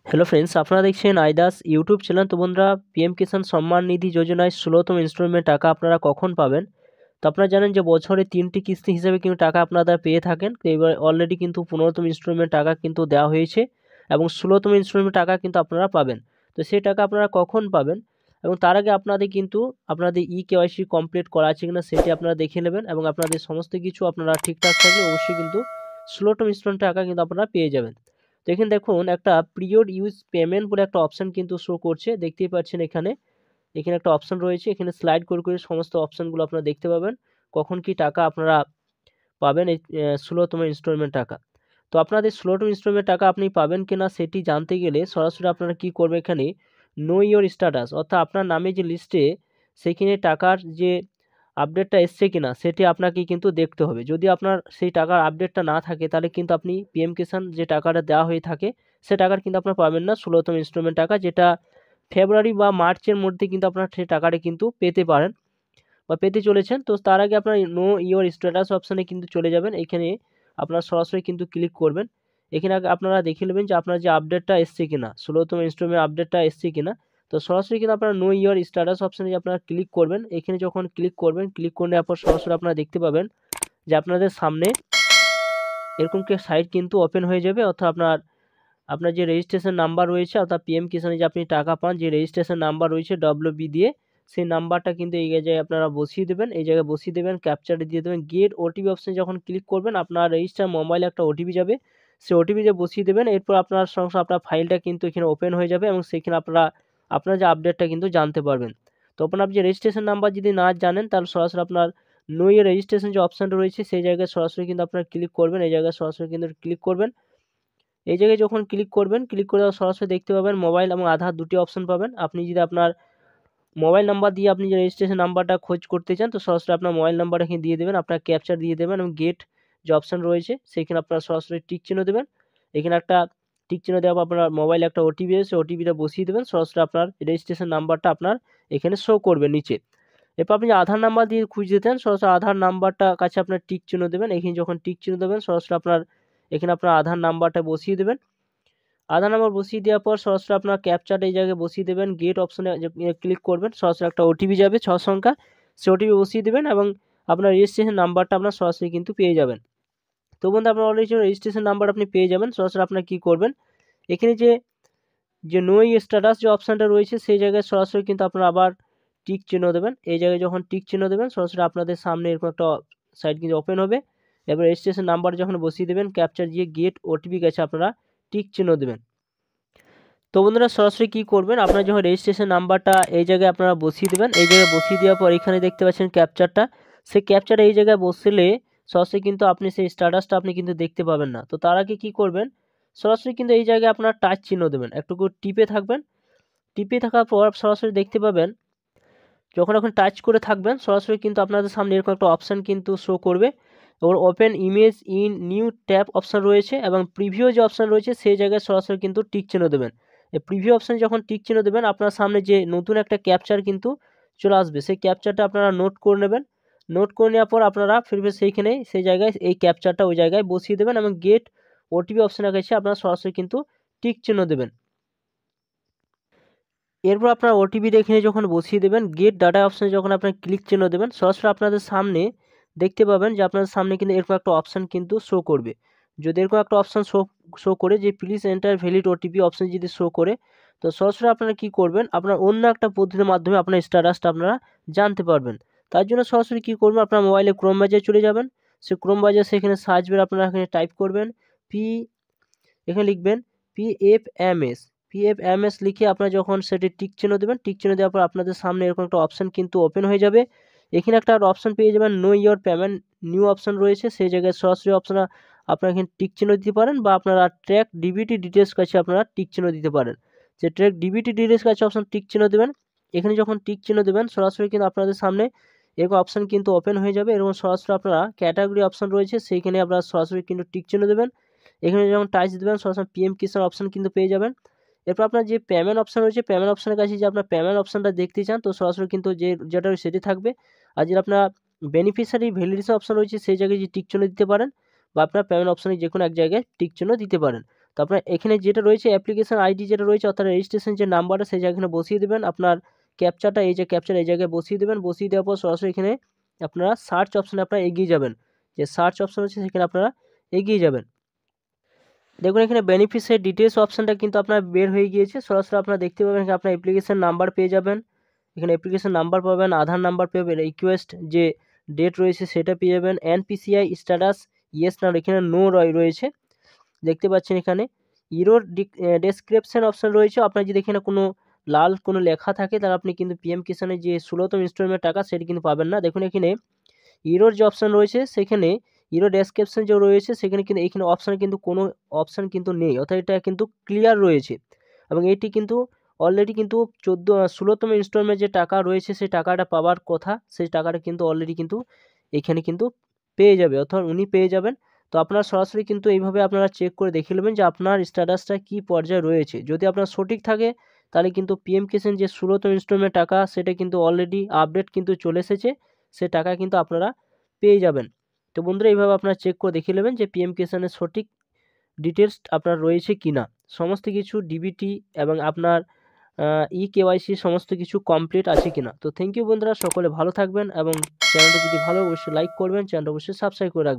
Hello friends, আপনারা দেখছেন আইদাস YouTube channel. তো বন্ধুরা, পিএম কিষাণ সম্মান নিধি যোজনায় 16তম ইনস্টলমেন্ট টাকা আপনারা কখন পাবেন? তো আপনারা জানেন যে বছরে 3টি কিস্তি হিসেবে কিন্তু টাকা আপনারা পেয়ে থাকেন। তো এবার অলরেডি কিন্তু 15তম ইনস্টলমেন্ট টাকা কিন্তু দেওয়া হয়েছে এবং 16তম ইনস্টলমেন্ট টাকা কিন্তু আপনারা পাবেন। তো সেই টাকা আপনারা কখন পাবেন এবং তার আগে আপনাদের কিন্তু আপনাদের কেওয়াইসি কমপ্লিট করা আছে কিনা সেটি আপনারা দেখে নেবেন এবং আপনাদের সমস্ত কিছু আপনারা ঠিকঠাক থাকলে অবশ্যই কিন্তু 16তম ইনস্টলমেন্ট টাকা কিন্তু আপনারা পেয়ে যাবেন। তো এখানে দেখুন একটা পিরিয়ড ইউজ পেমেন্ট বলে একটা অপশন কিন্তু শো করছে, দেখতেই পাচ্ছেন এখানে। এখানে একটা অপশন রয়েছে, এখানে স্লাইড করে করে সমস্ত অপশনগুলো আপনারা দেখতে পাবেন কখন কি টাকা আপনারা পাবেন এই 16তম ইনস্টলমেন্ট টাকা। তো আপনাদের 16তম ইনস্টলমেন্ট টাকা আপনি পাবেন কিনা সেটি জানতে গেলে সরাসরি আপনারা কি করবেন, এখানে নো ইওর স্ট্যাটাস অর্থাৎ আপনার নামে যে লিস্টে সেখানে টাকার যে আপডেটটা এসছে কিনা সেটি আপনাকে কিন্তু দেখতে হবে। যদি আপনার সেই টাকার আপডেটটা না থাকে তাহলে কিন্তু আপনি পিএম কিষাণ যে টাকাটা দেওয়া হয়ে থাকে সে টাকার কিন্তু আপনার পাবেন না 16তম ইনস্টলমেন্ট টাকা, যেটা ফেব্রুয়ারি বা মার্চের মধ্যে কিন্তু আপনার সেই টাকাটা কিন্তু পেতে পারেন বা পেতে চলেছেন। তো তার আগে আপনার নো ইওর স্ট্যাটাস অপশানে কিন্তু চলে যাবেন। এখানে আপনার সরাসরি কিন্তু ক্লিক করবেন। এখানে আগে আপনারা দেখে নেবেন যে আপনার যে আপডেটটা এসছে কিনা, 16তম ইনস্টলমেন্ট আপডেটটা এসছে কিনা। তো সরাসরি কিন্তু আপনারা নো ইওর স্ট্যাটাস অপশানে আপনারা ক্লিক করবেন। এখানে যখন ক্লিক করবেন, ক্লিক করে নেওয়ার পর সরাসরি আপনারা দেখতে পাবেন যে আপনাদের সামনে এরকম কি সাইট কিন্তু ওপেন হয়ে যাবে। অর্থাৎ আপনার আপনার যে রেজিস্ট্রেশন নাম্বার রয়েছে অর্থাৎ পিএম কিষাণে যে আপনি টাকা পান, যে রেজিস্ট্রেশন নাম্বার রয়েছে ডব্লিউবি দিয়ে, সেই নাম্বারটা কিন্তু এই জায়গায় আপনারা বসিয়ে দেবেন। এই জায়গায় বসিয়ে দেবেন, ক্যাপচারে দিয়ে দেবেন। গেট ওটিপি অপশানে যখন ক্লিক করবেন আপনার রেজিস্টার মোবাইলে একটা ওটিপি যাবে, সেই ওটিপি যে বসিয়ে দেবেন। এরপর আপনার সঙ্গে সঙ্গে আপনার ফাইলটা কিন্তু এখানে ওপেন হয়ে যাবে এবং সেখানে আপনারা আপনার যে আপডেটটা কিন্তু জানতে পারবেন। তো আপনার যে রেজিস্ট্রেশন নাম্বার যদি না জানেন তাহলে সরাসরি আপনার নো ইয়ে রেজিস্ট্রেশন যে অপশানটা রয়েছে সেই জায়গায় সরাসরি কিন্তু আপনারা ক্লিক করবেন। এই জায়গায় সরাসরি কিন্তু ক্লিক করবেন। এই জায়গায় যখন ক্লিক করবেন, ক্লিক করে সরাসরি দেখতে পাবেন মোবাইল এবং আধার দুটি অপশন পাবেন। আপনি যদি আপনার মোবাইল নাম্বার দিয়ে আপনি যে রেজিস্ট্রেশন নাম্বারটা খোঁজ করতে চান তো সরাসরি আপনার মোবাইল নাম্বারটা এখানে দিয়ে দেবেন, আপনার ক্যাপচার দিয়ে দেবেন এবং গেট যে অপশন রয়েছে সেখানে আপনারা সরাসরি টিক চিহ্ন দেবেন। এখানে একটা টিক চিহ্ন দেওয়ার পর আপনার মোবাইলে একটা ওটিপি এসে ওটিপিটা বসিয়ে দেবেন। সরাসরি আপনার রেজিস্ট্রেশন নাম্বারটা আপনার এখানে শো করবে নিচে। এরপর আপনি আধার নাম্বার দিয়ে খুঁজে দেন, সরাসরি আধার নাম্বারটা কাছে আপনার টিক চিহ্ন দেবেন। এখানে যখন টিক চিহ্ন দেবেন সরাসরি আপনার এখানে আপনার আধার নাম্বারটা বসিয়ে দেবেন। আধার নাম্বার বসিয়ে দেওয়ার পর সরাসরি আপনার ক্যাপচাটা এই জায়গায় বসিয়ে দেবেন। গেট অপশনে ক্লিক করবেন, সরাসরি একটা ওটিপি যাবে 6 সংখ্যা, সেই ওটিপি বসিয়ে দেবেন এবং আপনার রেজিস্ট্রেশন নাম্বারটা আপনার সরাসরি কিন্তু পেয়ে যাবেন। তো বন্ধু, আপনার অলরেডি রেজিস্ট্রেশন নাম্বার আপনি পেয়ে যাবেন। সরাসরি আপনার কী করবেন, এখানে যে যে নো স্ট্যাটাস যে অপশানটা রয়েছে সেই জায়গায় সরাসরি কিন্তু আপনারা আবার টিক চিহ্ন দেবেন। এই জায়গায় যখন টিক চিহ্ন দেবেন সরাসরি আপনাদের সামনে এরকম একটা সাইট কিন্তু ওপেন হবে। এবার রেজিস্ট্রেশন নাম্বার যখন বসিয়ে দেবেন, ক্যাপচার দিয়ে গেট ওটিপি কাছে আপনারা টিক চিহ্ন দেবেন। তো বন্ধুরা, সরাসরি কী করবেন, আপনার যখন রেজিস্ট্রেশন নাম্বারটা এই জায়গায় আপনারা বসিয়ে দেবেন। এই জায়গায় বসিয়ে দেওয়ার পর এখানে দেখতে পাচ্ছেন ক্যাপচারটা, সেই ক্যাপচারটা এই জায়গায় বসলে সরাসরি কিন্তু আপনি সেই স্ট্যাটাসটা আপনি কিন্তু দেখতে পাবেন না। তো তার আগে কী করবেন, সরাসরি কিন্তু এই জায়গায় আপনার টাচ চিহ্ন দেবেন, একটুকু টিপে থাকবেন। টিপে থাকার পর সরাসরি দেখতে পাবেন, যখন এখন টাচ করে থাকবেন সরাসরি কিন্তু আপনাদের সামনে এরকম একটা অপশান কিন্তু শো করবে। এবং open image in new tab option রয়েছে এবং প্রিভিউ যে অপশান রয়েছে সেই জায়গায় সরাসরি কিন্তু টিক চিহ্ন দেবেন। এই প্রিভিউ অপশানে যখন টিক চিহ্ন দেবেন আপনার সামনে যে নতুন একটা ক্যাপচার কিন্তু চলে আসবে, সেই ক্যাপচারটা আপনারা নোট করে নেবেন। নোট করে নেওয়ার পর আপনারা ফিরবে সেইখানে সেই জায়গায় এই ক্যাপচারটা ওই জায়গায় বসিয়ে দেবেন এবং গেট ওটিপি অপশানে গেছে আপনারা সরাসরি কিন্তু টিক চিহ্ন দেবেন। এরপর আপনার ওটিপি এখানে যখন বসিয়ে দেবেন, গেট ডাটা অপশানে যখন আপনার ক্লিক চিহ্ন দেবেন সরাসরি আপনাদের সামনে দেখতে পাবেন যে আপনাদের সামনে কিন্তু এরকম একটা অপশান কিন্তু শো করবে। যদি এরকম একটা অপশান শো করে যে please enter valid OTP option যদি শো করে, তো সরাসরি আপনারা কী করবেন, আপনার অন্য একটা পদ্ধতির মাধ্যমে আপনার স্ট্যাটাসটা আপনারা জানতে পারবেন। তার জন্য সরাসরি কী করবেন, আপনার মোবাইলে ক্রোম ব্রাউজারে চলে যাবেন। সে ক্রোম ব্রাউজার সেখানে সার্চ বারে আপনারা এখানে টাইপ করবেন এখানে লিখবেন পিএফএমএস। পিএফএমএস লিখে আপনারা যখন সেটি টিক চিহ্ন দেবেন, টিক চিহ্ন দেওয়ার পর আপনাদের সামনে এরকম একটা অপশান কিন্তু ওপেন হয়ে যাবে। এখানে একটা অপশান পেয়ে যাবেন know your payment new option রয়েছে, সেই জায়গায় সরাসরি অপশান আপনারা এখানে টিক চিহ্ন দিতে পারেন বা আপনারা ট্র্যাক ডিবিটি ডিটেলস কাছে আপনারা টিক চিহ্ন দিতে পারেন। যে ট্র্যাক ডিবিটি ডিটেলস কাছে অপশান টিক চিহ্ন দেবেন। এখানে যখন টিক চিহ্ন দেবেন সরাসরি কিন্তু আপনাদের সামনে এরকম অপশান কিন্তু ওপেন হয়ে যাবে এবং সরাসরি আপনারা ক্যাটাগরি অপশান রয়েছে সেইখানে আপনারা সরাসরি কিন্তু টিক চিহ্ন দেবেন। এখানে যখন টাচ দেবেন সরাসরি পিএম কিষাণ অপশান কিন্তু পেয়ে যাবেন। এরপর আপনার যে পেমেন্ট অপশান রয়েছে পেমেন্ট অপশানের কাছে যে আপনার পেমেন্ট অপশানটা দেখতে চান তো সরাসরি কিন্তু যেটা সেটি থাকবে। আর যেটা আপনার বেনিফিশিয়ারি ভ্যালিডেশন অপশান রয়েছে সেই জায়গায় যে টিক চিহ্ন দিতে পারেন বা আপনার পেমেন্ট অপশানে যে কোনো এক জায়গায় টিক চিহ্ন দিতে পারেন। তো আপনার এখানে যেটা রয়েছে অ্যাপ্লিকেশন আইডি যেটা রয়েছে অর্থাৎ রেজিস্ট্রেশন যে নাম্বারটা সেই জায়গায় এখানে বসিয়ে দেবেন। আপনার ক্যাপচাটা এই যে ক্যাপচার এই জায়গায় বসিয়ে দেবেন। বসিয়ে দেওয়ার পর সরাসরি এখানে আপনারা সার্চ অপশানে আপনারা এগিয়ে যাবেন। যে সার্চ অপশান হচ্ছে সেখানে আপনারা এগিয়ে যাবেন। দেখুন এখানে বেনিফিশিয়ারি ডিটেলস অপশানটা কিন্তু আপনার বের হয়ে গিয়েছে। সরাসরি আপনারা দেখতে পাবেন এখানে আপনার অ্যাপ্লিকেশন নাম্বার পেয়ে যাবেন। এখানে অ্যাপ্লিকেশন নাম্বার পাবেন, আধার নাম্বার পাবেন, রিকোয়েস্ট যে ডেট রয়েছে সেটা পেয়ে যাবেন, এনপিসিআই স্ট্যাটাস ইয়েস না এখানে নো রয়েছে দেখতে পাচ্ছেন। এখানে ইরোর ডেসক্রিপশন অপশান রয়েছে। আপনার যদি এখানে কোনো লাল কোনো লেখা থাকে তাহলে আপনি কিন্তু পিএম কিষানের যে 16তম ইনস্টলমেন্ট টাকা সেটি কিন্তু পাবেন না। দেখুন এখানে ইরোর যে অপশান রয়েছে সেখানে ইরো ডেসক্রিপশন যে রয়েছে সেখানে কিন্তু এখানে অপশানে কিন্তু কোনো অপশান কিন্তু নেই, অর্থাৎ এটা কিন্তু ক্লিয়ার রয়েছে এবং এটি কিন্তু অলরেডি কিন্তু 16তম ইনস্টলমেন্ট যে টাকা রয়েছে সেই টাকাটা পাওয়ার কথা, সেই টাকাটা কিন্তু অলরেডি কিন্তু এখানে কিন্তু পেয়ে যাবে, অর্থাৎ উনি পেয়ে যাবেন। তো আপনারা সরাসরি কিন্তু এইভাবে আপনারা চেক করে দেখে নেবেন যে আপনার স্ট্যাটাসটা কী পর্যায়ে রয়েছে। যদি আপনার সঠিক থাকে তাহলে কিন্তু পিএম কিষাণ যে 16তম ইনস্টলমেন্ট টাকা সেটা কিন্তু অলরেডি আপডেট কিন্তু চলে এসেছে, সে টাকা কিন্তু আপনারা পেয়ে যাবেন। তো বন্ধুরা এইভাবে আপনারা চেক করে দেখে নেবেন যে পিএম কিষাণের সঠিক ডিটেলস আপনার রয়েছে কি না, সমস্ত কিছু ডিবিটি এবং আপনার কেওয়াইসি সমস্ত কিছু কমপ্লিট আছে কিনা। তো থ্যাংক ইউ বন্ধুরা, সকলে ভালো থাকবেন এবং চ্যানেলটা যদি ভালো অবশ্যই লাইক করবেন, চ্যানেলটা অবশ্যই সাবস্ক্রাইব করে রাখবেন।